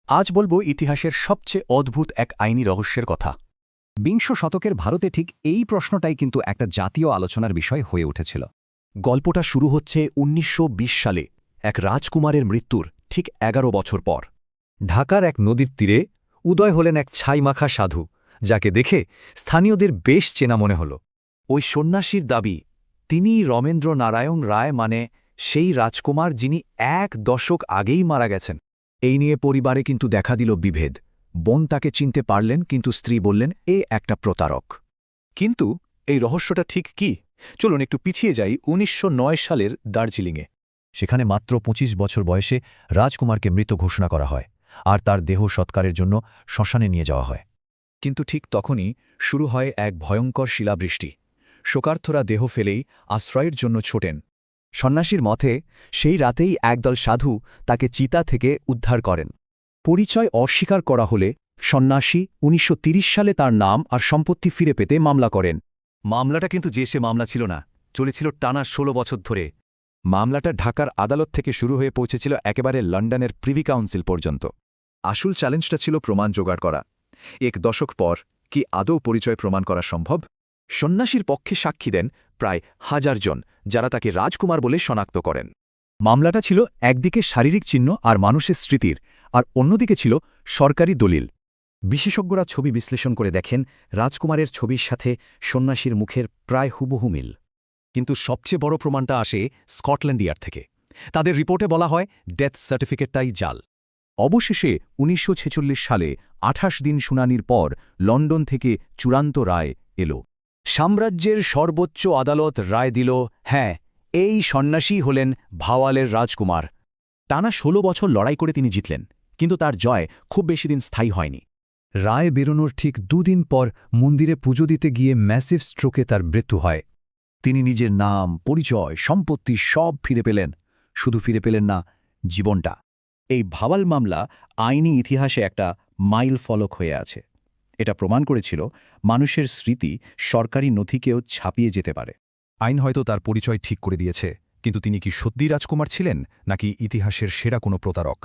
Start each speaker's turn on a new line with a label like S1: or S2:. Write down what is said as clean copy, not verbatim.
S1: আজ বলবো ইতিহাসের সবচেয়ে অদ্ভুত এক আইনি রহস্যের কথা।
S2: বিংশ শতকের ভারতে ঠিক এই প্রশ্নটাই কিন্তু একটা জাতীয় আলোচনার বিষয় হয়ে উঠেছিল।
S1: গল্পটা শুরু হচ্ছে ১৯২০ সালে এক রাজকুমারের মৃত্যুর ঠিক ১১ বছর পর।
S2: ঢাকার এক নদীর তীরে উদয় হলেন এক ছাইমাখা সাধু, যাকে দেখে স্থানীয়দের বেশ চেনা মনে হল।
S1: ওই সন্ন্যাসীর দাবি তিনিই রমেন্দ্র নারায়ণ রায়, মানে সেই রাজকুমার যিনি ১ দশক আগেই মারা গেছেন।
S2: এই নিয়ে পরিবারে কিন্তু দেখা দিল বিভেদ। বোন তাকে চিনতে পারলেন, কিন্তু স্ত্রী বললেন এ একটা প্রতারক।
S3: কিন্তু এই রহস্যটা ঠিক কি? চলুন একটু পিছিয়ে যাই ১৯০৯ সালের দার্জিলিংয়ে।
S4: সেখানে মাত্র ২৫ বছর বয়সে রাজকুমারকে মৃত ঘোষণা করা হয়, আর তার দেহ সৎকারের জন্য শ্মশানে নিয়ে যাওয়া হয়।
S3: কিন্তু ঠিক তখনই শুরু হয় এক ভয়ঙ্কর শিলাবৃষ্টি। শোকার্থরা দেহ ফেলেই আশ্রয়ের জন্য ছোটেন।
S2: সন্ন্যাসীর মতে সেই রাতেই একদল সাধু তাকে চিতা থেকে উদ্ধার করেন। পরিচয় অস্বীকার করা হলে সন্ন্যাসী ১৯৩০ সালে তার নাম আর সম্পত্তি ফিরে পেতে মামলা করেন।
S1: মামলাটা কিন্তু যে সে মামলা ছিল না, চলেছিল টানা ১৬ বছর ধরে।
S4: মামলাটা ঢাকার আদালত থেকে শুরু হয়ে পৌঁছেছিল একেবারে লন্ডনের প্রিভি কাউন্সিল পর্যন্ত।
S3: আসল চ্যালেঞ্জটা ছিল প্রমাণ জোগাড় করা। ১ দশক পর কি আদৌ পরিচয় প্রমাণ করা সম্ভব?
S1: সন্ন্যাসীর পক্ষে সাক্ষী দেন প্রায় ১,০০০ জন, যারা তাকে রাজকুমার বলে শনাক্ত করেন।
S2: মামলাটা ছিল একদিকে শারীরিক চিহ্ন আর মানুষের স্মৃতির, আর অন্যদিকে ছিল সরকারি দলিল। বিশেষজ্ঞরা ছবি বিশ্লেষণ করে দেখেন রাজকুমারের ছবির সাথে সন্ন্যাসীর মুখের প্রায় হুবহু মিল।
S1: কিন্তু সবচেয়ে বড় প্রমাণটা আসে স্কটল্যান্ড ইয়ার্ড থেকে। তাদের রিপোর্টে বলা হয় ডেথ সার্টিফিকেটটাই জাল।
S2: অবশেষে ১৯৪৬ সালে ২৮ দিন শুনানির পর লন্ডন থেকে চূড়ান্ত রায় এল।
S1: সাম্রাজ্যের সর্বোচ্চ আদালত রায় দিল, হ্যাঁ, এই সন্ন্যাসী হলেন ভাওয়ালের রাজকুমার। টানা ১৬ বছর লড়াই করে তিনি জিতলেন, কিন্তু তার জয় খুব বেশি দিন স্থায়ী হয়নি।
S2: রায় বেরোনোর ঠিক দুদিন পর মন্দিরে পুজো দিতে গিয়ে ম্যাসিভ স্ট্রোকে তার মৃত্যু হয়।
S4: তিনি নিজের নাম, পরিচয়, সম্পত্তি সব ফিরে পেলেন, শুধু ফিরে পেলেন না জীবনটা।
S1: এই ভাওয়াল মামলা আইনি ইতিহাসে একটা মাইল ফলক হয়ে আছে। এটা প্রমাণ করেছিল মানুষের স্মৃতি সরকারি নথিকেও ছাপিয়ে যেতে পারে।
S3: আইন হয়তো তার পরিচয় ঠিক করে দিয়েছে, কিন্তু তিনি কি সত্যি রাজকুমার ছিলেন, নাকি ইতিহাসের সেরা কোনো প্রতারক?